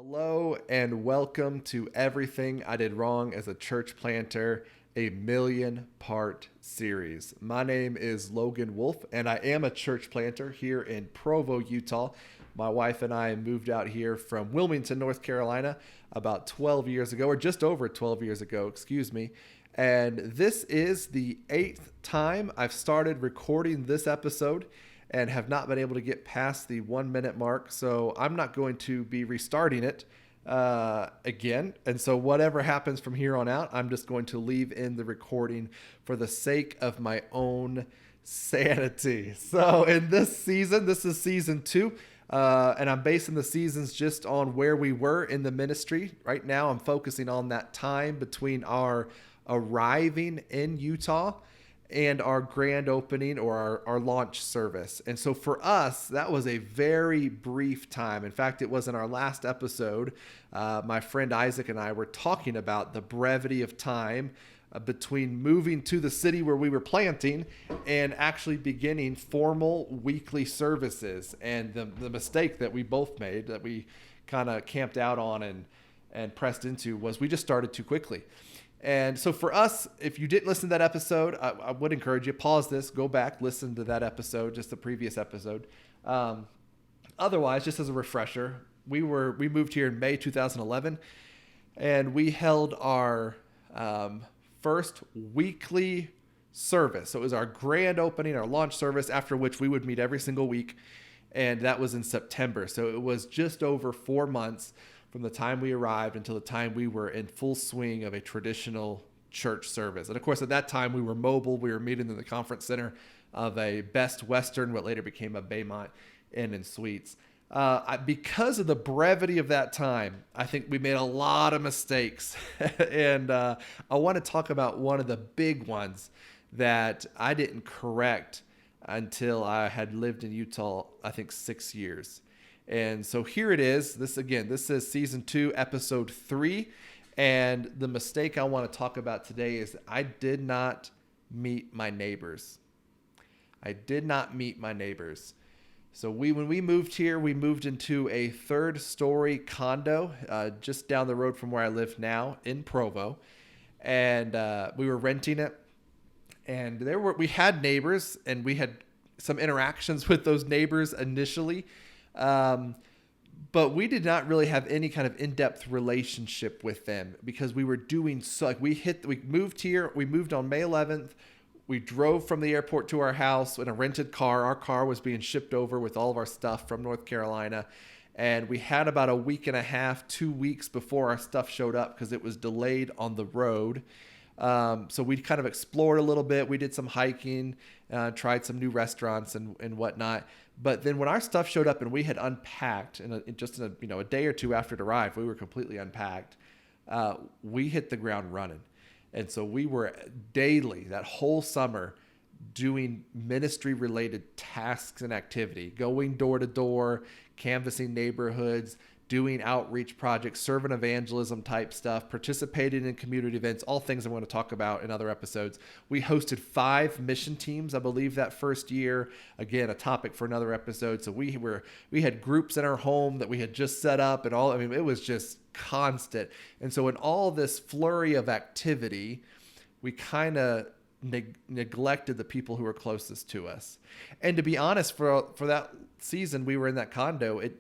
Hello and welcome to Everything I Did Wrong as a Church Planter, a million part series. My name is Logan Wolf and I am a church planter here in Provo, Utah. My wife and I moved out here from Wilmington, North Carolina about 12 years ago, or just over 12 years ago, excuse me. And this is the eighth time I've started recording this episode and have not been able to get past the 1 minute mark. So I'm not going to be restarting it again. And so whatever happens from here on out, I'm just going to leave in the recording for the sake of my own sanity. So in this season, this is season 2. And I'm basing the seasons just on where we were in the ministry. Right now, I'm focusing on that time between our arriving in Utah and our grand opening or our launch service. And so for us, that was a very brief time. In fact, it was in our last episode. My friend Isaac and I were talking about the brevity of time between moving to the city where we were planting and actually beginning formal weekly services. And the mistake that we both made, that we kind of camped out on and pressed into, was we just started too quickly. And so for us, if you didn't listen to that episode, I would encourage you, pause this, go back, listen to that episode, just the previous episode. Otherwise, just as a refresher, we moved here in May 2011, and we held our first weekly service. So it was our grand opening, our launch service, after which we would meet every single week. And that was in September. So it was just over 4 months from the time we arrived until the time we were in full swing of a traditional church service. And of course, at that time, we were mobile. We were meeting in the conference center of a Best Western, what later became a Baymont Inn and Suites. Because of the brevity of that time, I think we made a lot of mistakes. And I want to talk about one of the big ones that I didn't correct until I had lived in Utah, I think 6 years. And so here it is. This is season 2, episode 3. And the mistake I want to talk about today is I did not meet my neighbors. So when we moved here, we moved into a 3rd-story condo just down the road from where I live now in Provo. And we were renting it. And we had neighbors, and we had some interactions with those neighbors initially. But we did not really have any kind of in-depth relationship with them because we were doing so. Like we moved here. We moved on May 11th. We drove from the airport to our house in a rented car. Our car was being shipped over with all of our stuff from North Carolina. And we had about a week and a half, 2 weeks before our stuff showed up because it was delayed on the road. So we kind of explored a little bit. We did some hiking, tried some new restaurants and whatnot. But then when our stuff showed up and we had unpacked, in a day or two after it arrived, we were completely unpacked. We hit the ground running. And so we were daily, that whole summer, doing ministry-related tasks and activity, going door to door, canvassing neighborhoods, doing outreach projects, servant evangelism type stuff, participating in community events, all things I'm going to talk about in other episodes. We hosted 5 mission teams, I believe, that first year. Again, a topic for another episode. So we had groups in our home that we had just set up and all. I mean, it was just constant. And so in all this flurry of activity, we kind of neglected the people who were closest to us. And to be honest, for that season we were in that condo, it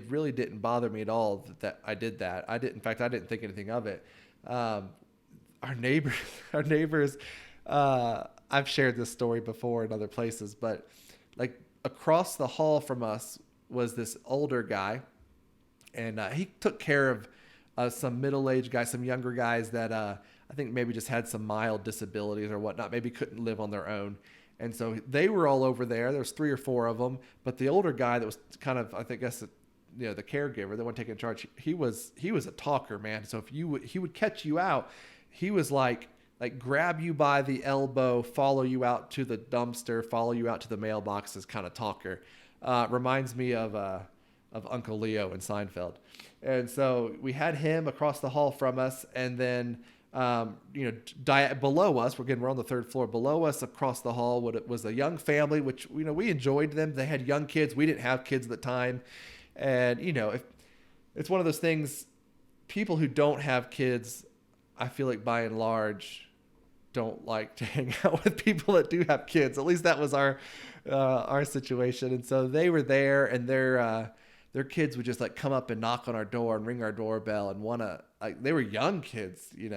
really didn't bother me at all that I did that. I didn't think anything of it. Our neighbors, I've shared this story before in other places, but like across the hall from us was this older guy, and he took care of some middle-aged guys, some younger guys that I think maybe just had some mild disabilities or whatnot, maybe couldn't live on their own. And so they were all over there. There was 3 or 4 of them, but the older guy that was kind of, I think, the caregiver, the one taking charge, he was a talker, man. So if he would catch you out, he was like grab you by the elbow, follow you out to the dumpster, follow you out to the mailboxes kind of talker. Reminds me of Uncle Leo in Seinfeld. And so we had him across the hall from us, and then below us, we're on the 3rd floor. Below us, across the hall, was a young family, which we enjoyed them. They had young kids. We didn't have kids at the time. And, if it's one of those things. People who don't have kids, I feel like by and large, don't like to hang out with people that do have kids. At least that was our situation. And so they were there, and their kids would just like come up and knock on our door and ring our doorbell and wanna, like, they were young kids, 3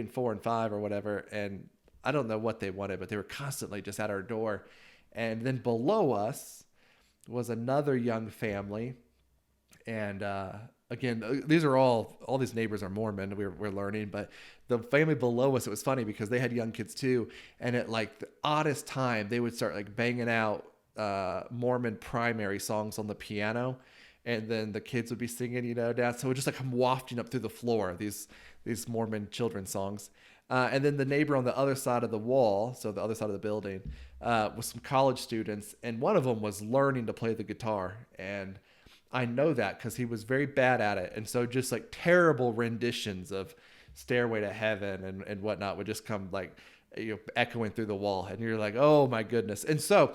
and 4 and 5 or whatever. And I don't know what they wanted, but they were constantly just at our door. And then below us was another young family. And again, these are all these neighbors are Mormon. We're learning, but the family below us, it was funny because they had young kids too. And at like the oddest time, they would start like banging out Mormon primary songs on the piano, and then the kids would be singing, down. So it would just like come wafting up through the floor, these Mormon children's songs. And then the neighbor on the other side of the wall, so the other side of the building, was some college students, and one of them was learning to play the guitar. And I know that because he was very bad at it. And so just like terrible renditions of Stairway to Heaven and whatnot would just come like, echoing through the wall. And you're like, oh my goodness. And so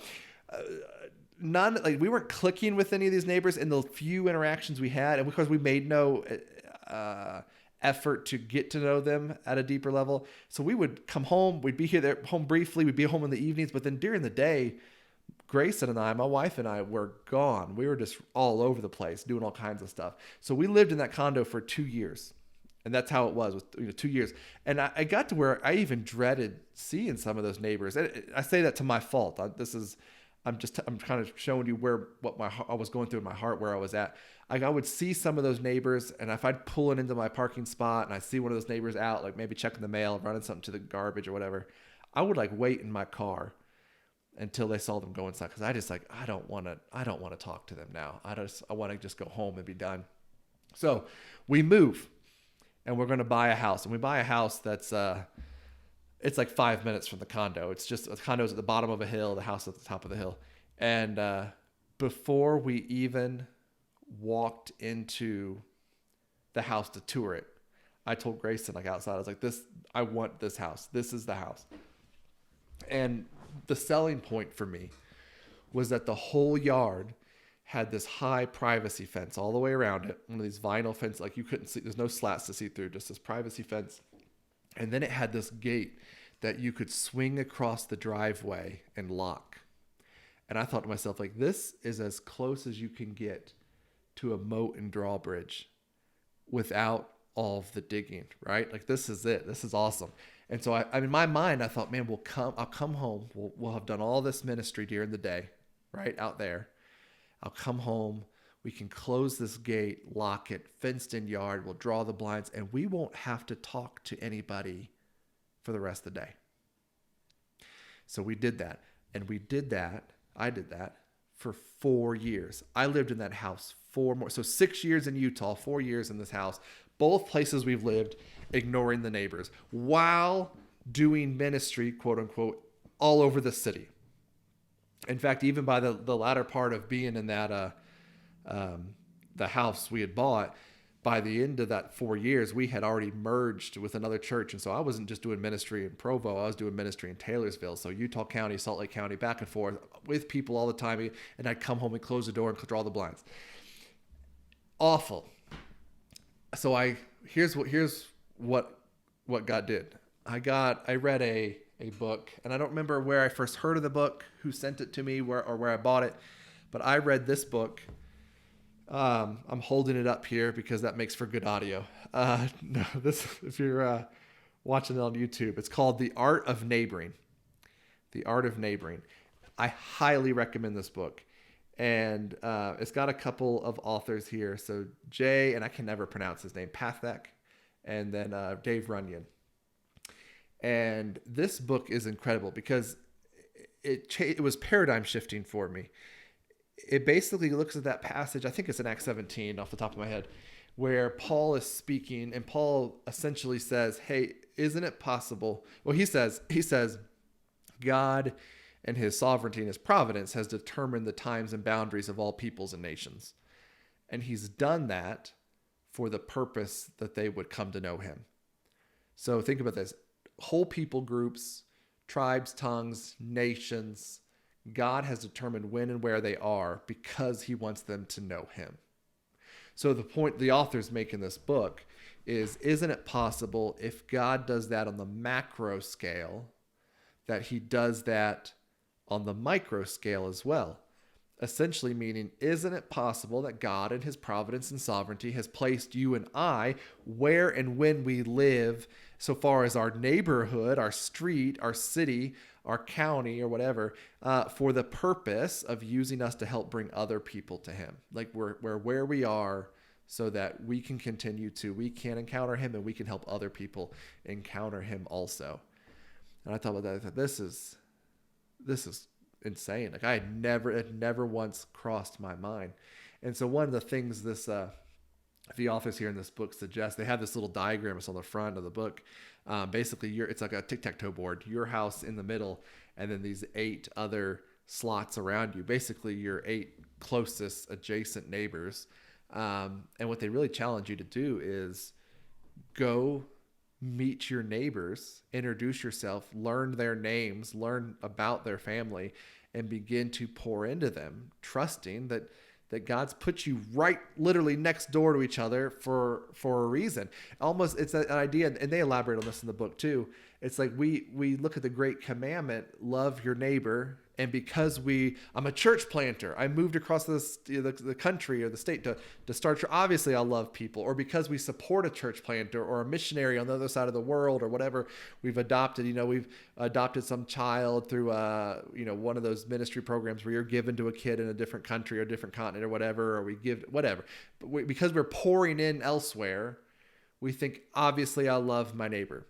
we weren't clicking with any of these neighbors in the few interactions we had. And because we made no effort to get to know them at a deeper level. So we would come home, we'd be home briefly, we'd be home in the evenings, but then during the day, Grayson and I, my wife and I, were gone. We were just all over the place doing all kinds of stuff. So we lived in that condo for 2 years. And that's how it was with 2 years. And I got to where I even dreaded seeing some of those neighbors. And I say that to my fault. I'm kind of showing you what I was going through in my heart, where I was at. Like I would see some of those neighbors, and if I'd pull it into my parking spot and I see one of those neighbors out, like maybe checking the mail, running something to the garbage or whatever, I would like wait in my car until they saw them go inside, because I don't want to talk to them now. I want to just go home and be done. So we move, and we're going to buy a house, and we buy a house that's it's like 5 minutes from the condo. It's just, the condo's at the bottom of a hill, the house at the top of the hill. And before we even walked into the house to tour it, I told Grayson, like outside, I was like, I want this house. This is the house. And the selling point for me was that the whole yard had this high privacy fence all the way around it. One of these vinyl fences, like you couldn't see, there's no slats to see through, just this privacy fence. And then it had this gate that you could swing across the driveway and lock. And I thought to myself, like, this is as close as you can get to a moat and drawbridge without all of the digging, right? Like, this is it. This is awesome. And so I in my mind, I thought, man, I'll come home. We'll have done all this ministry during the day, right out there. I'll come home. We can close this gate, lock it, fenced in yard. We'll draw the blinds, and we won't have to talk to anybody for the rest of the day. So we did that. And I did that for 4 years. I lived in that house 4 more. So 6 years in Utah, 4 years in this house. Both places we've lived, ignoring the neighbors, while doing ministry, quote unquote, all over the city. In fact, even by the latter part of being in that the house we had bought, by the end of that 4 years, we had already merged with another church. And so I wasn't just doing ministry in Provo, I was doing ministry in Taylorsville. So Utah County, Salt Lake County, back and forth with people all the time. And I'd come home and close the door and draw the blinds. Awful. So here's what God did. I read a book, and I don't remember where I first heard of the book, who sent it to me, or where I bought it, but I read this book. I'm holding it up here because that makes for good audio. No, if you're watching it on YouTube, it's called The Art of Neighboring. The Art of Neighboring. I highly recommend this book. And it's got a couple of authors here. So Jay, and I can never pronounce his name, Pathak, and then Dave Runyon. And this book is incredible because it was paradigm shifting for me. It basically looks at that passage, I think it's in Acts 17 off the top of my head, where Paul is speaking, and Paul essentially says, hey, isn't it possible? Well, he says, God and his sovereignty and his providence has determined the times and boundaries of all peoples and nations. And he's done that for the purpose that they would come to know him. So think about this. Whole people groups, tribes, tongues, nations, God has determined when and where they are because he wants them to know him. So the point the author's making this book is, isn't it possible if God does that on the macro scale, that he does that on the micro scale as well? Essentially meaning, isn't it possible that God in his providence and sovereignty has placed you and I where and when we live, so far as our neighborhood, our street, our city, our county, or whatever, for the purpose of using us to help bring other people to him? Like we're where we are so that we can we can encounter him, and we can help other people encounter him also. And I thought about that. I thought, this is insane. Like it never once crossed my mind. And so one of the things the authors here in this book suggest, they have this little diagram. It's on the front of the book. Basically, it's like a tic-tac-toe board. Your house in the middle, and then these 8 other slots around you. Basically, your 8 closest adjacent neighbors. And what they really challenge you to do is go meet your neighbors, introduce yourself, learn their names, learn about their family, and begin to pour into them, trusting that God's put you right literally next door to each other for a reason. Almost, it's an idea, and they elaborate on this in the book too. It's like we look at the great commandment, love your neighbor. And because I'm a church planter, I moved across the country or the state to start. Obviously, I love people. Or because we support a church planter or a missionary on the other side of the world or whatever, we've adopted some child through one of those ministry programs where you're given to a kid in a different country or a different continent or whatever, or we give whatever. But because we're pouring in elsewhere, we think, obviously, I love my neighbor.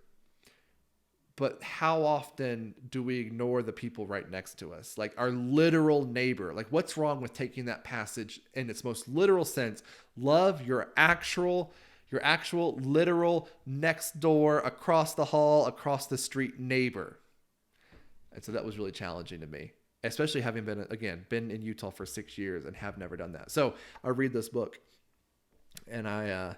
But how often do we ignore the people right next to us? Like our literal neighbor. Like, what's wrong with taking that passage in its most literal sense? Love your actual literal next door, across the hall, across the street neighbor. And so that was really challenging to me, especially having been in Utah for 6 years and have never done that. So I read this book and I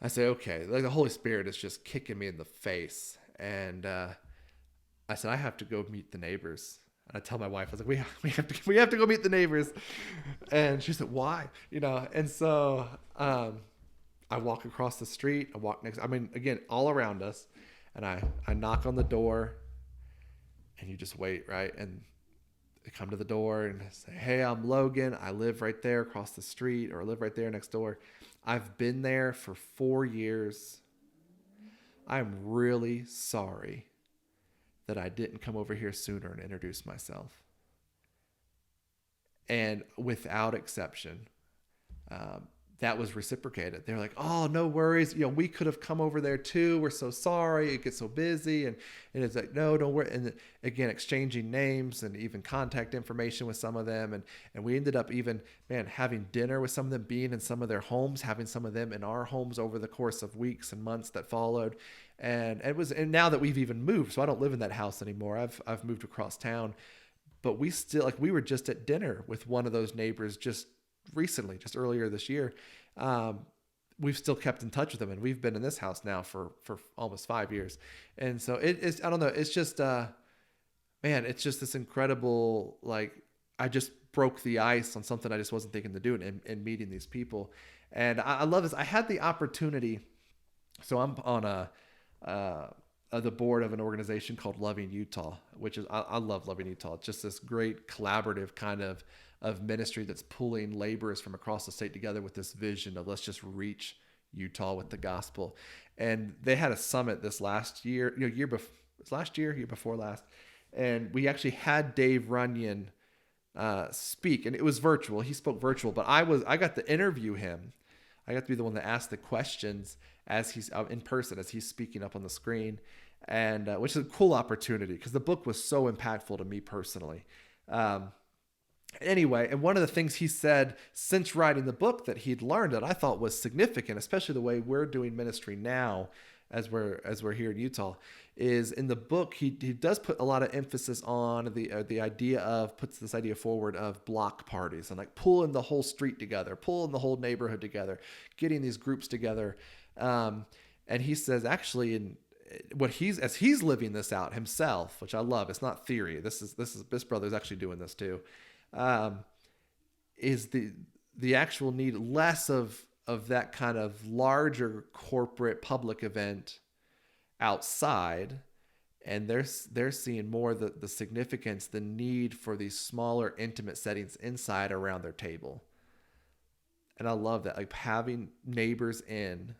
say, okay, like the Holy Spirit is just kicking me in the face. And I said, I have to go meet the neighbors. And I tell my wife, I was like, we have to go meet the neighbors. And she said, why? And so I walk across the street. I walk again, all around us. And I knock on the door. And you just wait, right? And they come to the door and say, hey, I'm Logan. I live right there across the street, or I live right there next door. I've been there for 4 years. I'm really sorry that I didn't come over here sooner and introduce myself. And without exception, that was reciprocated. They're like, oh, no worries. We could have come over there too. We're so sorry. It gets so busy. And it's like, no, don't worry. And again, exchanging names and even contact information with some of them. And we ended up even, having dinner with some of them, being in some of their homes, having some of them in our homes over the course of weeks and months that followed. And now that we've even moved, so I don't live in that house anymore. I've moved across town, but we still, we were just at dinner with one of those neighbors just recently, just earlier this year. We've still kept in touch with them, and we've been in this house now for almost 5 years. And so it's, I don't know, it's just, it's just this incredible, like, I just broke the ice on something I just wasn't thinking to do and meeting these people. And I love this. I had the opportunity. So I'm on the board of an organization called Loving Utah, which is, I love Loving Utah. It's just this great collaborative kind of ministry that's pulling laborers from across the state together with this vision of, let's just reach Utah with the gospel. And they had a summit this last year, year before last. And we actually had Dave Runyon speak, and it was virtual. He spoke virtual, but I got to interview him. I got to be the one that asked the questions as he's in person, as he's speaking up on the screen, and which is a cool opportunity because the book was so impactful to me personally. Anyway, and one of the things he said since writing the book that he'd learned that I thought was significant, especially the way we're doing ministry now as we're here in Utah, is in the book he does put a lot of emphasis on the idea of, puts this idea forward of block parties and like pulling the whole street together, pulling the whole neighborhood together, getting these groups together. And he says actually as he's living this out himself, which I love. It's not theory. This brother's actually doing this too. Is the actual need, less of that kind of larger corporate public event outside, and they're seeing more the significance, the need for these smaller intimate settings inside around their table. And I love that, like having neighbors in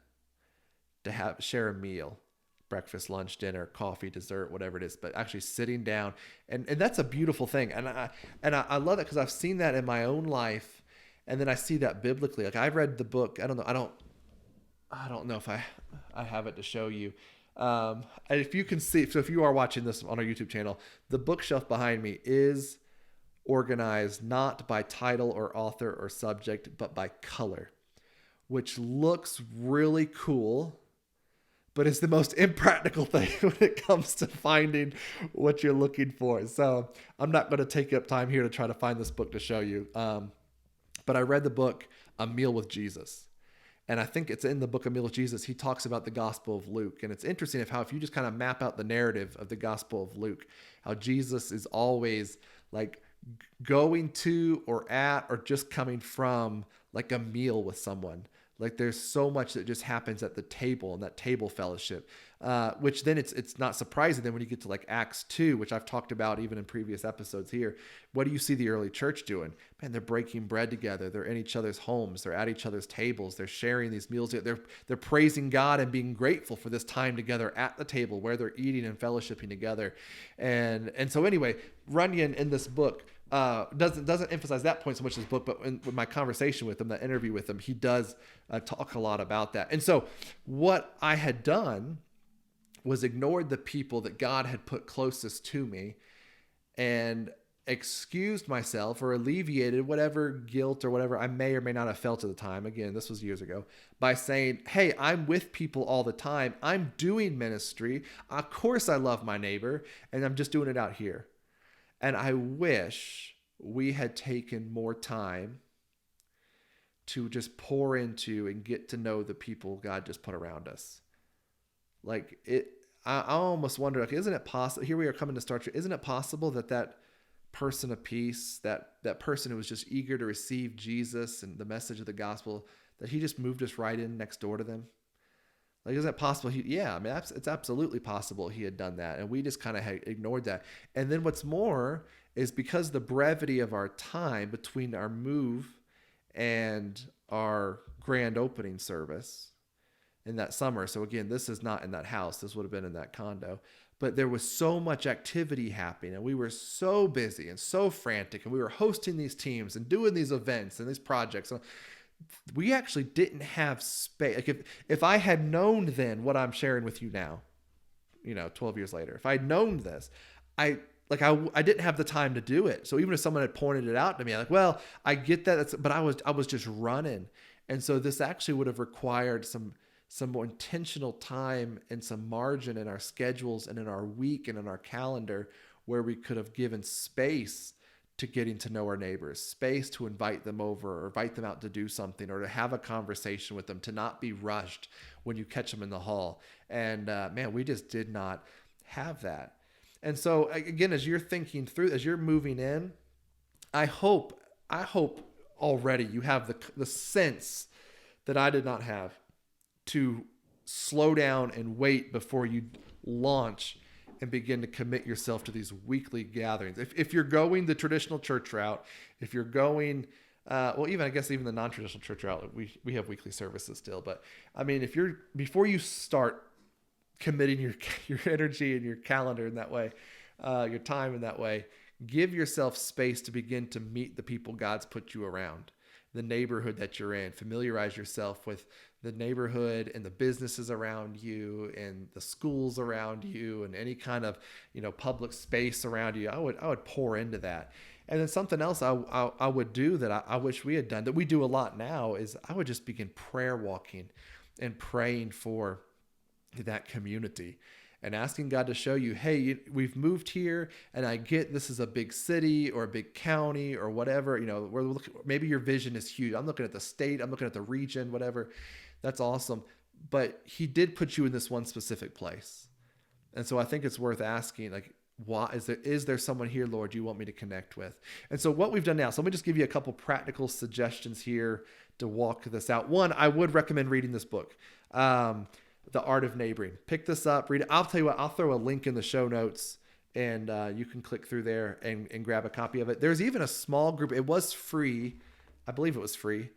to have share a meal, breakfast, lunch, dinner, coffee, dessert, whatever it is, but actually sitting down, and that's a beautiful thing. And I love that because I've seen that in my own life, and then I see that biblically. Like I've read the book. I don't know if I have it to show you. If you can see, so if you are watching this on our YouTube channel, the bookshelf behind me is organized not by title or author or subject, but by color, which looks really cool, but it's the most impractical thing when it comes to finding what you're looking for. So I'm not going to take up time here to try to find this book to show you. But I read the book, A Meal with Jesus. And I think it's in the book, A Meal with Jesus, he talks about the Gospel of Luke. And it's interesting how if you just kind of map out the narrative of the Gospel of Luke, how Jesus is always like going to or at or just coming from like a meal with someone. Like there's so much that just happens at the table and that table fellowship, which then it's not surprising then when you get to like Acts 2, which I've talked about even in previous episodes here. What do you see the early church doing? Man, they're breaking bread together. They're in each other's homes. They're at each other's tables. They're sharing these meals. They're praising God and being grateful for this time together at the table where they're eating and fellowshipping together. And so anyway, Runyon in this book doesn't emphasize that point so much in his book, but in my conversation with him, that interview with him, he does talk a lot about that. And so what I had done was ignored the people that God had put closest to me and excused myself or alleviated whatever guilt or whatever I may or may not have felt at the time. Again, this was years ago, by saying, hey, I'm with people all the time. I'm doing ministry. Of course I love my neighbor, and I'm just doing it out here. And I wish we had taken more time to just pour into and get to know the people God just put around us. Like I almost wonder, like, isn't it possible? Here we are coming to Star Trek. Isn't it possible that person of peace, that person who was just eager to receive Jesus and the message of the gospel, that he just moved us right in next door to them? Like, isn't it possible? Yeah, I mean, it's absolutely possible he had done that. And we just kind of had ignored that. And then what's more is because the brevity of our time between our move and our grand opening service in that summer. So again, this is not in that house. This would have been in that condo. But there was so much activity happening, and we were so busy and so frantic, and we were hosting these teams and doing these events and these projects. We actually didn't have space. Like if I had known then what I'm sharing with you now, 12 years later, if I'd known this, I didn't have the time to do it. So even if someone had pointed it out to me, I'm like, well, I get that, but I was just running. And so this actually would have required some more intentional time and some margin in our schedules and in our week and in our calendar, where we could have given space to getting to know our neighbors, space to invite them over or invite them out to do something or to have a conversation with them, to not be rushed when you catch them in the hall. And man, we just did not have that. And so again, as you're thinking through, as you're moving in, I hope already you have the sense that I did not have, to slow down and wait before you launch and begin to commit yourself to these weekly gatherings. If you're going the traditional church route, if you're going, even the non-traditional church route, we have weekly services still. But I mean, before you start committing your energy and your calendar in that way, your time in that way, give yourself space to begin to meet the people God's put you around, the neighborhood that you're in. Familiarize yourself with the neighborhood and the businesses around you and the schools around you and any kind of, public space around you. I would pour into that. And then something else I would do that I wish we had done, that we do a lot now, is I would just begin prayer walking and praying for that community and asking God to show you, hey, we've moved here, and I get this is a big city or a big county or whatever. Maybe your vision is huge. I'm looking at the state. I'm looking at the region, whatever. That's awesome. But he did put you in this one specific place. And so I think it's worth asking, like, why is there someone here, Lord, you want me to connect with? And so what we've done now, so let me just give you a couple practical suggestions here to walk this out. One, I would recommend reading this book, The Art of Neighboring. Pick this up, read it. I'll tell you what, I'll throw a link in the show notes, and you can click through there and grab a copy of it. There's even a small group. It was free. I believe it was free.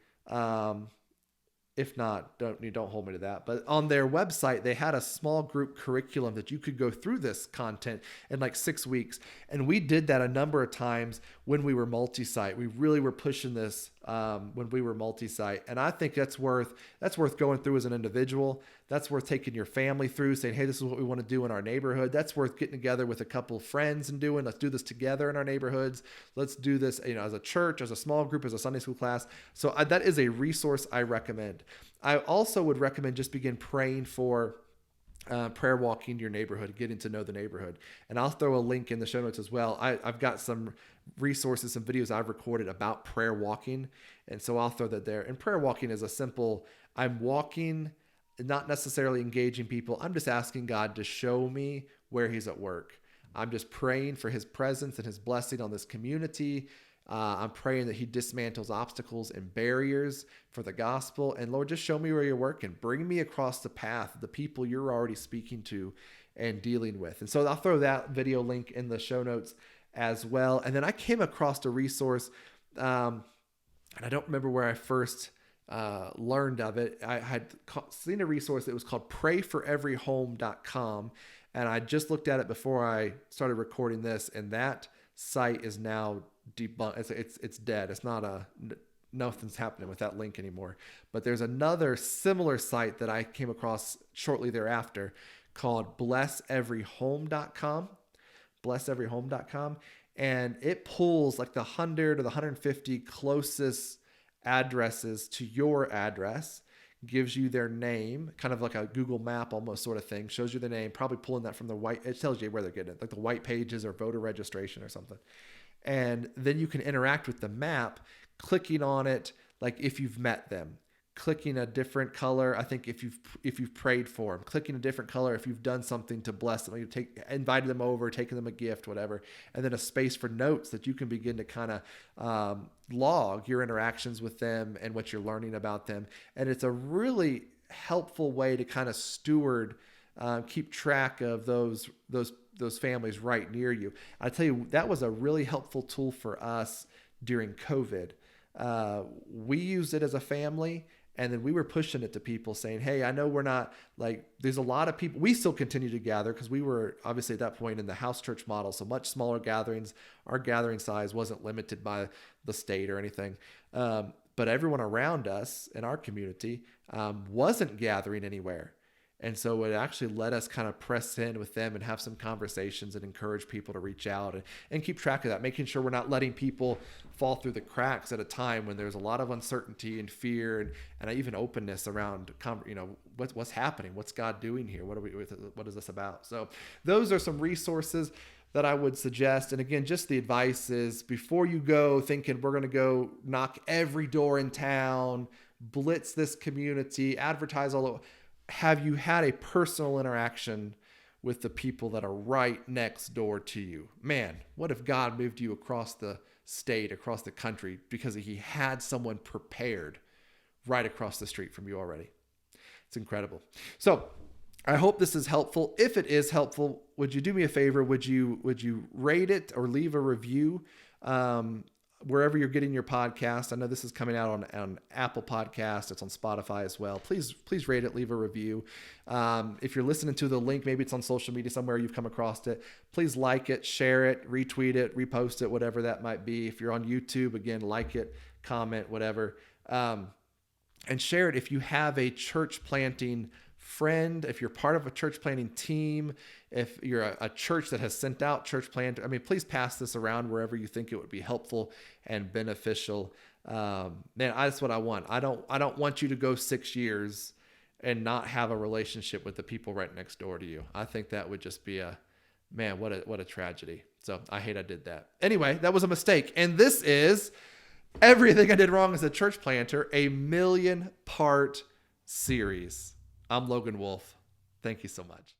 If not, don't hold me to that. But on their website, they had a small group curriculum that you could go through this content in like 6 weeks. And we did that a number of times when we were multi-site. We really were pushing this when we were multi-site. And I think that's worth going through as an individual. That's worth taking your family through, saying, hey, this is what we want to do in our neighborhood. That's worth getting together with a couple of friends and doing. Let's do this together in our neighborhoods. Let's do this, as a church, as a small group, as a Sunday school class. So that is a resource I recommend. I also would recommend just begin praying for prayer walking your neighborhood, getting to know the neighborhood. And I'll throw a link in the show notes as well. I've got some resources, some videos I've recorded about prayer walking. And so I'll throw that there. And prayer walking is a simple, I'm walking, not necessarily engaging people. I'm just asking God to show me where he's at work. I'm just praying for his presence and his blessing on this community. I'm praying that he dismantles obstacles and barriers for the gospel. And Lord, just show me where you're working. Bring me across the path of the people you're already speaking to and dealing with. And so I'll throw that video link in the show notes as well. And then I came across a resource, and I don't remember where I first learned of it. I had seen a resource that was called prayforeveryhome.com. And I just looked at it before I started recording this, and that site is now debunked. It's dead. It's not nothing's happening with that link anymore. But there's another similar site that I came across shortly thereafter called blesseveryhome.com. Blesseveryhome.com. And it pulls like the 100 or the 150 closest addresses to your address, gives you their name, kind of like a Google map almost sort of thing, shows you the name, probably pulling that from it tells you where they're getting it, like the white pages or voter registration or something. And then you can interact with the map, clicking on it, like if you've met them, clicking a different color. I think if you've prayed for them, clicking a different color if you've done something to bless them, like invited them over, taken them a gift, whatever, and then a space for notes that you can begin to kind of log your interactions with them and what you're learning about them. And it's a really helpful way to kind of steward, keep track of those families right near you. I tell you, that was a really helpful tool for us during COVID. We used it as a family. And then we were pushing it to people saying, hey, I know we're not like, there's a lot of people. We still continue to gather because we were obviously at that point in the house church model. So much smaller gatherings. Our gathering size wasn't limited by the state or anything. But everyone around us in our community wasn't gathering anywhere. And so it actually let us kind of press in with them and have some conversations and encourage people to reach out and keep track of that, making sure we're not letting people fall through the cracks at a time when there's a lot of uncertainty and fear and even openness around, what's happening, what's God doing here, what is this about? So those are some resources that I would suggest. And again, just the advice is before you go thinking we're going to go knock every door in town, blitz this community, advertise all over. Have you had a personal interaction with the people that are right next door to you? Man, what if God moved you across the state, across the country, because he had someone prepared right across the street from you already? It's incredible. So I hope this is helpful. If it is helpful, would you do me a favor? Would you rate it or leave a review? Wherever you're getting your podcast. I know this is coming out on Apple Podcast. It's on Spotify as well. Please rate it, leave a review. If you're listening to the link, maybe it's on social media somewhere you've come across it. Please like it, share it, retweet it, repost it, whatever that might be. If you're on YouTube, again, like it, comment, whatever. And share it if you have a church planting friend, if you're part of a church planting team, if you're a church that has sent out church plant, please pass this around wherever you think it would be helpful and beneficial. Man, that's what I want. I don't want you to go 6 years and not have a relationship with the people right next door to you. I think that would just be what a tragedy. So I hate I did that. Anyway, that was a mistake. And this is Everything I Did Wrong as a Church Planter, a 1,000,000-part series. I'm Logan Wolf. Thank you so much.